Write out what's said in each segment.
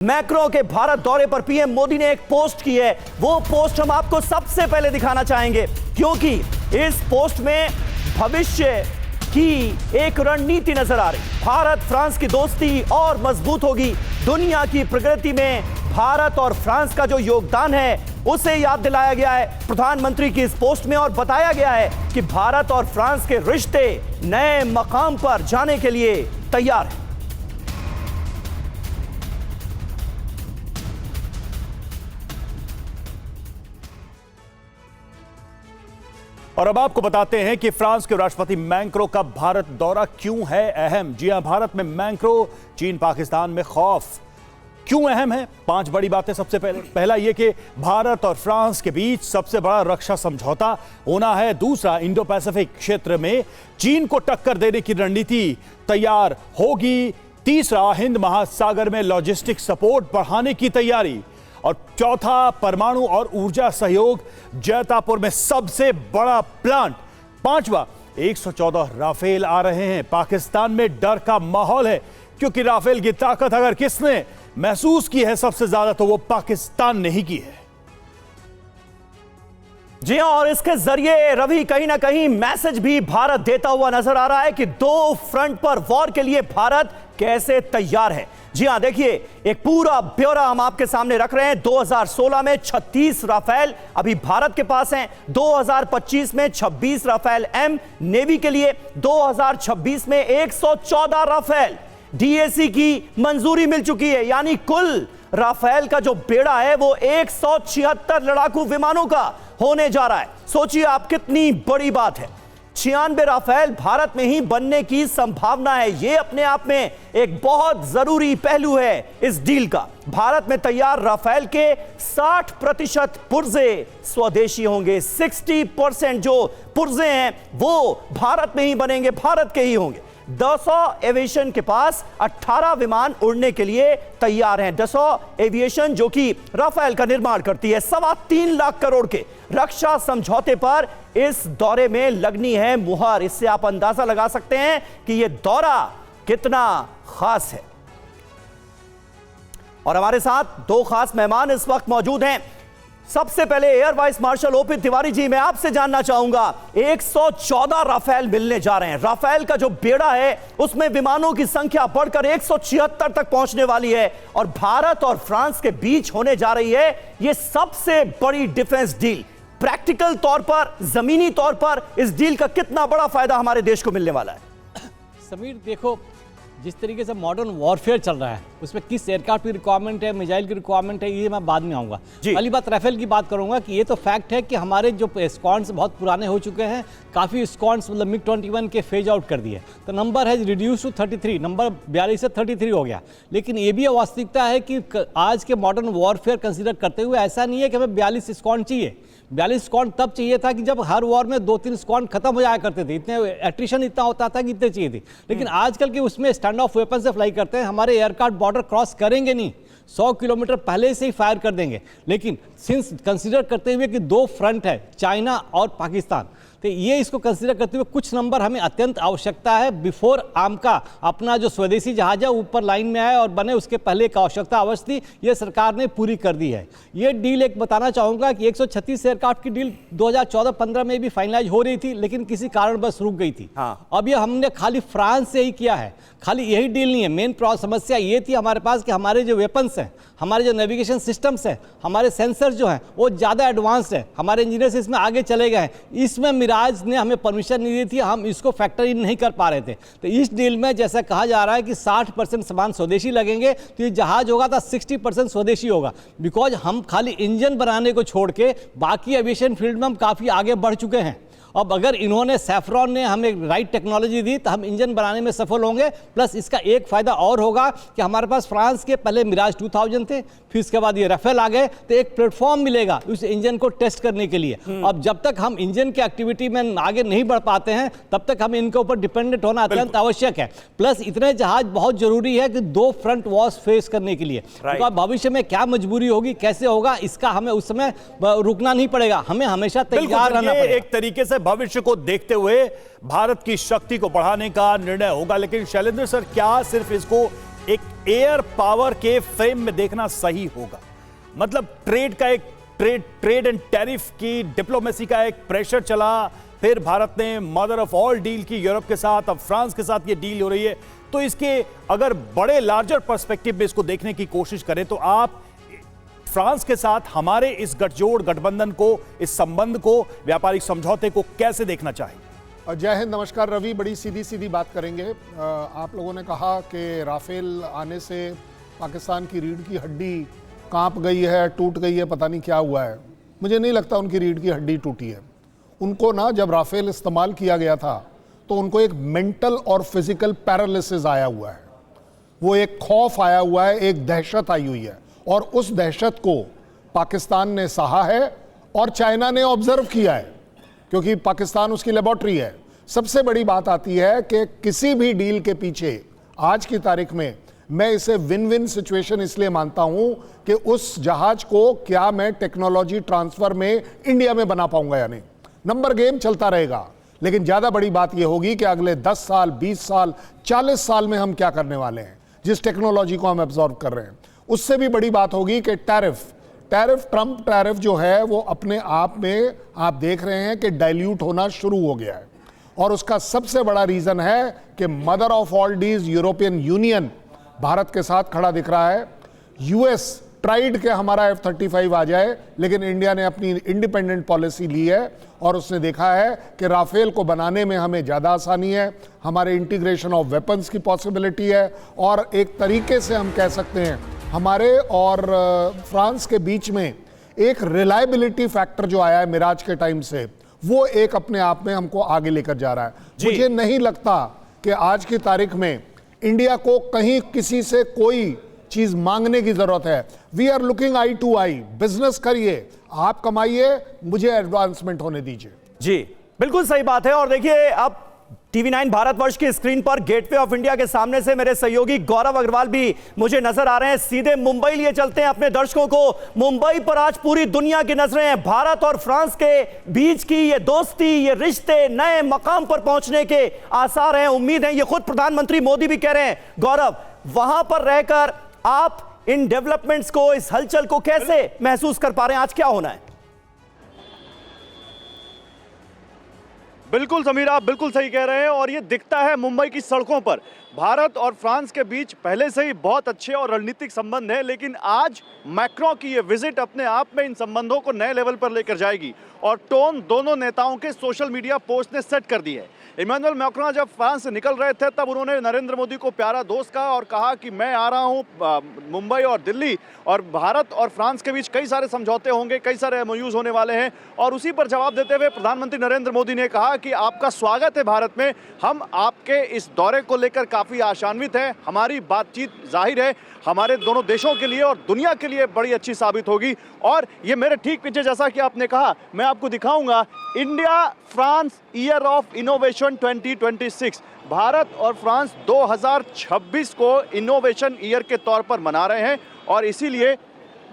Macro के भारत दौरे पर पीएम मोदी ने एक पोस्ट की है। वो पोस्ट हम आपको सबसे पहले दिखाना चाहेंगे क्योंकि इस पोस्ट में भविष्य की एक रणनीति नजर आ रही। भारत फ्रांस की दोस्ती और मजबूत होगी। दुनिया की प्रगति में भारत और फ्रांस का जो योगदान है उसे याद दिलाया गया है प्रधानमंत्री की इस पोस्ट में, और बताया गया है कि भारत और फ्रांस के रिश्ते नए मकाम पर जाने के लिए तैयार हैं। और अब आपको बताते हैं कि फ्रांस के राष्ट्रपति मैक्रो का भारत दौरा क्यों है अहम। जी हां, भारत में मैक्रो चीन पाकिस्तान में खौफ क्यों अहम है। 5 बड़ी बातें। सबसे पहला यह कि भारत और फ्रांस के बीच सबसे बड़ा रक्षा समझौता होना है। दूसरा, इंडो पैसिफिक क्षेत्र में चीन को टक्कर देने की रणनीति तैयार होगी। तीसरा, हिंद महासागर में लॉजिस्टिक सपोर्ट बढ़ाने की तैयारी। और चौथा, परमाणु और ऊर्जा सहयोग, जैतापुर में सबसे बड़ा प्लांट। पांचवा, 114 राफेल आ रहे हैं। पाकिस्तान में डर का माहौल है क्योंकि राफेल की ताकत अगर किसने महसूस की है सबसे ज्यादा तो वो पाकिस्तान ने ही की है। जी हां, और इसके जरिए रवि कहीं ना कहीं मैसेज भी भारत देता हुआ नजर आ रहा है कि 2 फ्रंट पर वॉर के लिए भारत कैसे तैयार है। जी हां, देखिए एक पूरा ब्यौरा हम आपके सामने रख रहे हैं। 2016 में 36 राफेल अभी भारत के पास हैं। 2025 में 26 राफेल एम नेवी के लिए। 2026 में 114 राफेल डीएसी की मंजूरी मिल चुकी है, यानी कुल राफेल का जो बेड़ा है वो 176 लड़ाकू विमानों का होने जा रहा है। सोचिए आप, कितनी बड़ी बात है। 96 राफेल भारत में ही बनने की संभावना है। यह अपने आप में एक बहुत जरूरी पहलू है इस डील का। भारत में तैयार राफेल के 60% पुर्जे स्वदेशी होंगे। 60% जो पुर्जे हैं वो भारत में ही बनेंगे, भारत के ही होंगे। डसॉ एविएशन के पास 18 विमान उड़ने के लिए तैयार हैं। डसॉ एविएशन जो कि राफेल का निर्माण करती है। 3.25 लाख करोड़ के रक्षा समझौते पर इस दौरे में लगनी है मुहर। इससे आप अंदाजा लगा सकते हैं कि यह दौरा कितना खास है। और हमारे साथ 2 खास मेहमान इस वक्त मौजूद हैं। सबसे पहले air vice marshal OP Tiwari ji, मैं आपसे जानना चाहूंगा, 114 राफेल मिलने जा रहे हैं। राफेल का जो बेड़ा है उसमें विमानों की संख्या बढ़कर 176 तक पहुंचने वाली है और भारत और फ्रांस के बीच होने जा रही है यह सबसे बड़ी डिफेंस डील। प्रैक्टिकल तौर पर, जमीनी तौर पर इस डील का कितना बड़ा फायदा हमारे देश को मिलने वाला है? समीर, देखो जिस तरीके से मॉडर्न वॉरफेयर चल रहा है उसमें किस एयरक्राफ्ट की रिक्वायरमेंट है, मिसाइल की रिक्वायरमेंट है, ये मैं बाद में आऊँगा। पहली बात राफेल की बात करूँगा कि ये तो फैक्ट है कि हमारे जो स्क्वाड्स बहुत पुराने हो चुके हैं। काफ़ी स्क्वाड्स मतलब MiG-21 के फेज आउट कर दिए, तो नंबर है रिड्यूस टू 33, नंबर 42 से 33 हो गया। लेकिन ये भी वास्तविकता है कि आज के मॉडर्न वॉरफेयर कंसिडर करते हुए ऐसा नहीं है कि हमें 42 स्क्वाड चाहिए। 42 स्क्वाड तब चाहिए था कि जब हर वॉर में 2-3 स्क्वाड खत्म हो जाया करते थे, इतने एट्रिशन इतना होता था कि इतने चाहिए थे। लेकिन आजकल के उसमें स्टैंड ऑफ वेपन से फ्लाई करते हैं। हमारे एयरक्राफ्ट बॉर्डर क्रॉस करेंगे नहीं, 100 किलोमीटर पहले से ही फायर कर देंगे। लेकिन सिंस कंसीडर करते हुए कि 2 फ्रंट है, चाइना और पाकिस्तान, तो ये इसको कंसीडर करते हुए कुछ नंबर हमें अत्यंत आवश्यकता है। बिफोर आर्म का अपना जो स्वदेशी जहाज है ऊपर लाइन में आए और बने, उसके पहले एक आवश्यकता अवश्य थी, ये सरकार ने पूरी कर दी है। ये डील एक बताना चाहूँगा कि 136 एयरक्राफ्ट की डील 2014-15 में भी फाइनलाइज हो रही थी, लेकिन किसी कारण बस रुक गई थी। अब ये हमने खाली फ्रांस से ही किया है। खाली यही डील नहीं है, मेन समस्या ये थी हमारे पास कि हमारे जो वेपन्स हैं, हमारे जो नेविगेशन सिस्टम्स हैं, हमारे सेंसर जो हैं वो ज़्यादा एडवांस्ड है। हमारे इंजीनियर्स इसमें आगे चले गए हैं। इसमें मिराज ने हमें परमिशन नहीं दी थी, हम इसको फैक्टर इन नहीं कर पा रहे थे। तो इस डील में जैसा कहा जा रहा है कि 60% सामान स्वदेशी लगेंगे, तो ये जहाज होगा तो 60% स्वदेशी होगा। बिकॉज हम खाली इंजन बनाने को छोड़ के बाकी एविएशन फील्ड में हम काफ़ी आगे बढ़ चुके हैं। अब अगर इन्होंने सैफ्रॉन ने हमें राइट टेक्नोलॉजी दी तो हम इंजन बनाने में सफल होंगे। प्लस इसका एक फ़ायदा और होगा कि हमारे पास फ्रांस के पहले मिराज 2000 थे, फिर इसके बाद ये राफेल आ गए, तो एक प्लेटफॉर्म मिलेगा उस इंजन को टेस्ट करने के लिए। अब जब तक हम इंजन की एक्टिविटी में आगे नहीं बढ़ पाते हैं तब तक हम इनके ऊपर डिपेंडेंट होना अत्यंत आवश्यक है। प्लस इतने जहाज बहुत जरूरी है कि 2 फ्रंट वॉर्स फेस करने के लिए। तो भविष्य में क्या मजबूरी होगी, कैसे होगा, इसका हमें उस समय रुकना नहीं पड़ेगा, हमें हमेशा तैयार रहना पड़ेगा। एक तरीके से भविष्य को देखते हुए भारत की शक्ति को बढ़ाने का निर्णय होगा। लेकिन शैलेंद्र सर, क्या सिर्फ इसको एक एयर पावर के फ्रेम में देखना सही होगा। मतलब ट्रेड एंड टैरिफ की डिप्लोमेसी का एक प्रेशर चला, फिर भारत ने मदर ऑफ ऑल डील की यूरोप के साथ, अब फ्रांस के साथ ये डील हो रही है। तो इसके अगर बड़े लार्जर पर्सपेक्टिव में इसको देखने की कोशिश करें तो आप फ्रांस के साथ हमारे इस गठबंधन को, इस संबंध को, व्यापारिक समझौते को कैसे देखना चाहिए? जय हिंद, नमस्कार रवि। बड़ी सीधी सीधी बात करेंगे। आप लोगों ने कहा कि राफेल आने से पाकिस्तान की रीढ़ की हड्डी कांप गई है, टूट गई है, पता नहीं क्या हुआ है। मुझे नहीं लगता उनकी रीढ़ की हड्डी टूटी है। उनको ना जब राफेल इस्तेमाल किया गया था तो उनको एक मेंटल और फिजिकल पैरालिसिस आया हुआ है, वो एक खौफ आया हुआ है, एक दहशत आई हुई है, और उस दहशत को पाकिस्तान ने सहा है और चाइना ने ऑब्जर्व किया है, क्योंकि पाकिस्तान उसकी लेबोरेटरी है। सबसे बड़ी बात आती है कि किसी भी डील के पीछे आज की तारीख में मैं इसे विन विन सिचुएशन इसलिए मानता हूं कि उस जहाज को क्या मैं टेक्नोलॉजी ट्रांसफर में इंडिया में बना पाऊंगा या नहीं। नंबर गेम चलता रहेगा, लेकिन ज्यादा बड़ी बात यह होगी कि अगले 10 साल, 20 साल, 40 साल में हम क्या करने वाले हैं, जिस टेक्नोलॉजी को हम एब्जॉर्व कर रहे हैं। उससे भी बड़ी बात होगी कि ट्रंप टैरिफ जो है वो अपने आप में आप देख रहे हैं कि डाइल्यूट होना शुरू हो गया है, और उसका सबसे बड़ा रीजन है कि mother of all deals European Union Bharat के साथ खड़ा दिख रहा है। यूएस ट्राइड के हमारा F-35 आ जाए, लेकिन इंडिया ने अपनी इंडिपेंडेंट पॉलिसी ली है और उसने देखा है कि राफेल को बनाने में हमें ज़्यादा आसानी है, हमारे इंटीग्रेशन ऑफ वेपन्स की पॉसिबिलिटी है, और एक तरीके से हम कह सकते हैं हमारे और फ्रांस के बीच में एक रिलायबिलिटी फैक्टर जो आया है मिराज के टाइम से, वो एक अपने आप में हमको आगे लेकर जा रहा है। मुझे नहीं लगता कि आज की तारीख में इंडिया को कहीं किसी से कोई चीज मांगने की जरूरत है। We are looking eye to eye. Business करिए, आप कमाइए, मुझे एडवांसमेंट होने दीजिए। जी बिल्कुल सही बात है। और देखिए अब TV9 भारतवर्ष की स्क्रीन पर गेटवे ऑफ इंडिया के सामने से मेरे सहयोगी गौरव अग्रवाल भी मुझे नजर आ रहे हैं। सीधे मुंबई लिए चलते हैं अपने दर्शकों को। मुंबई पर आज पूरी दुनिया की नजरें हैं। भारत और फ्रांस के बीच की ये दोस्ती, ये रिश्ते नए मकाम पर पहुंचने के आसार हैं, उम्मीद है। ये खुद प्रधानमंत्री मोदी भी कह रहे हैं। गौरव, वहां पर रहकर आप इन डेवलपमेंट्स को, इस हलचल को कैसे महसूस कर पा रहे हैं? आज क्या होना है? बिल्कुल समीर, आप बिल्कुल सही कह रहे हैं, और ये दिखता है मुंबई की सड़कों पर। भारत और फ्रांस के बीच पहले से ही बहुत अच्छे और रणनीतिक संबंध है, लेकिन आज मैक्रों की ये विजिट अपने आप में इन संबंधों को नए लेवल पर लेकर जाएगी, और टोन दोनों नेताओं के सोशल मीडिया पोस्ट ने सेट कर दी है। इमैनुअल मैक्रों जब फ्रांस से निकल रहे थे तब उन्होंने नरेंद्र मोदी को प्यारा दोस्त कहा और कहा कि मैं आ रहा हूं मुंबई और दिल्ली, और भारत और फ्रांस के बीच कई सारे समझौते होंगे, कई सारे MOUs होने वाले हैं। और उसी पर जवाब देते हुए प्रधानमंत्री नरेंद्र मोदी ने कहा कि आपका स्वागत है भारत में, हम आपके इस दौरे को लेकर काफ़ी आशान्वित हैं। हमारी बातचीत जाहिर है हमारे दोनों देशों के लिए और दुनिया के लिए बड़ी अच्छी साबित होगी। और ये मेरे ठीक पीछे, जैसा कि आपने कहा, मैं आपको दिखाऊंगा India France year of innovation 2026। Bharat और फ्रांस 2026 को इनोवेशन ईयर के तौर पर मना रहे हैं, और इसीलिए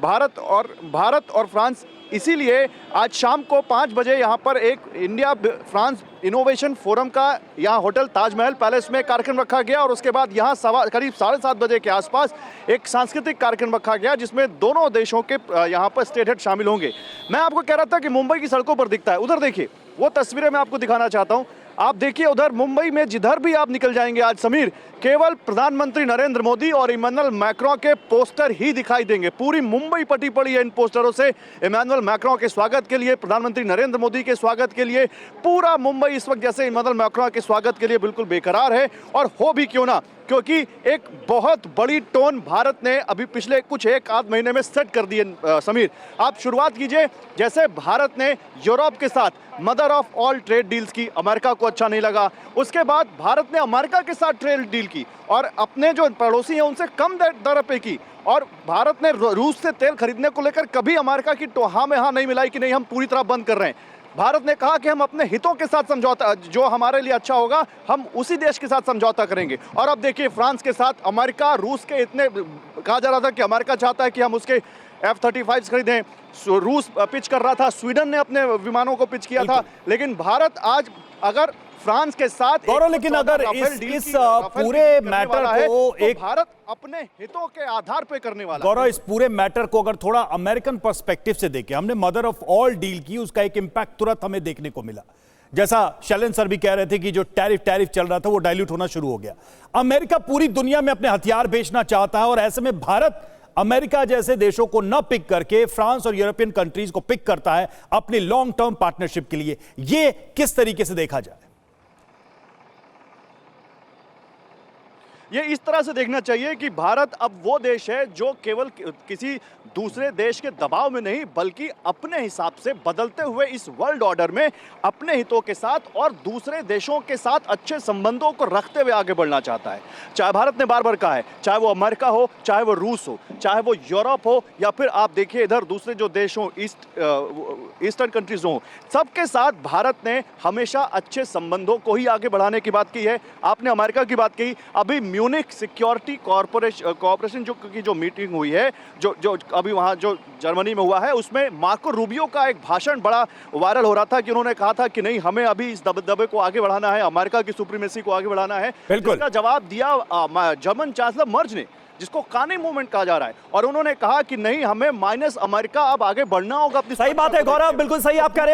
भारत और फ्रांस इसीलिए आज शाम को 5 बजे यहाँ पर एक इंडिया फ्रांस इनोवेशन फोरम का यहाँ होटल ताजमहल पैलेस में कार्यक्रम रखा गया, और उसके बाद यहाँ करीब 7:30 बजे के आसपास एक सांस्कृतिक कार्यक्रम रखा गया जिसमें दोनों देशों के यहाँ पर स्टेट हेड शामिल होंगे। मैं आपको कह रहा था कि मुंबई की सड़कों पर दिखता है, उधर देखिए, वो तस्वीरें मैं आपको दिखाना चाहता हूँ। आप देखिए उधर मुंबई में जिधर भी आप निकल जाएंगे आज समीर, केवल प्रधानमंत्री नरेंद्र मोदी और इमैनुअल मैक्रों के पोस्टर ही दिखाई देंगे। पूरी मुंबई पटी पड़ी है इन पोस्टरों से। इमैनुअल मैक्रों के स्वागत के लिए, प्रधानमंत्री नरेंद्र मोदी के स्वागत के लिए, पूरा मुंबई इस वक्त जैसे इमैनुअल मैक्रों के स्वागत के लिए बिल्कुल बेकरार है। और हो भी क्यों ना, क्योंकि एक बहुत बड़ी टोन भारत ने अभी पिछले कुछ 1-8 महीने में सेट कर दी है। समीर, आप शुरुआत कीजिए। जैसे भारत ने यूरोप के साथ mother of all trade deals की, अमेरिका को अच्छा नहीं लगा। उसके बाद भारत ने अमेरिका के साथ ट्रेड डील की और अपने जो पड़ोसी हैं उनसे कम दर पे की। और भारत ने रूस से तेल खरीदने को लेकर कभी अमेरिका की हाँ में हाँ नहीं मिलाई कि नहीं हम पूरी तरह बंद कर रहे हैं। भारत ने कहा कि हम अपने हितों के साथ समझौता, जो हमारे लिए अच्छा होगा हम उसी देश के साथ समझौता करेंगे। और अब देखिए फ्रांस के साथ अमेरिका, रूस के इतने कहा जा रहा था कि अमेरिका चाहता है कि हम उसके F-35 खरीदें, रूस पिच कर रहा था, स्वीडन ने अपने विमानों को पिच किया था, लेकिन भारत आज अगर फ्रांस के साथ गौरव, लेकिन अगर इस पूरे मैटर को एक भारत अपने हितों के आधार पर करने वाला, गौरव इस पूरे मैटर को अगर थोड़ा अमेरिकन पर्सपेक्टिव से देखें, हमने मदर ऑफ ऑल डील की, उसका एक इंपैक्ट तुरंत हमें देखने को मिला। जैसा शैलन सर भी कह रहे थे कि जो टैरिफ चल रहा था वो डाइल्यूट होना शुरू हो गया। अमेरिका पूरी दुनिया में अपने हथियार बेचना चाहता है और ऐसे में भारत अमेरिका जैसे देशों को न पिक करके फ्रांस और यूरोपियन कंट्रीज को पिक करता है अपनी लॉन्ग टर्म पार्टनरशिप के लिए। यह किस तरीके से देखा जाए? ये इस तरह से देखना चाहिए कि भारत अब वो देश है जो केवल किसी दूसरे देश के दबाव में नहीं, बल्कि अपने हिसाब से बदलते हुए इस वर्ल्ड ऑर्डर में अपने हितों के साथ और दूसरे देशों के साथ अच्छे संबंधों को रखते हुए आगे बढ़ना चाहता है। चाहे भारत ने बार बार कहा है, चाहे वो अमेरिका हो, चाहे वो रूस हो, चाहे वो यूरोप हो, या फिर आप देखिए इधर दूसरे जो देश हों, ईस्टर्न कंट्रीज हों, सबके साथ भारत ने हमेशा अच्छे संबंधों को ही आगे बढ़ाने की बात की है। आपने अमेरिका की बात की, अभी म्यूनिख सिक्योरिटी कॉर्पोरेशन जो मीटिंग हुई है, जो अभी वहां जो जर्मनी में हुआ है, उसमें मार्को रूबियो का एक भाषण बड़ा वायरल हो रहा था कि उन्होंने कहा था कि नहीं, हमें अभी इस दबदबे को आगे बढ़ाना है, अमेरिका की सुप्रीमेसी को आगे बढ़ाना है। इसका जवाब दिया जर्मन चांसलर मर्ज ने, जिसको काने मूवमेंट कहा जा रहा है, और उन्होंने कहा कि नहीं, हमें माइनस अमेरिका अब आगे बढ़ना होगा अपनी। सही बात है गौरव, बिल्कुल सही आप कह रहे हैं।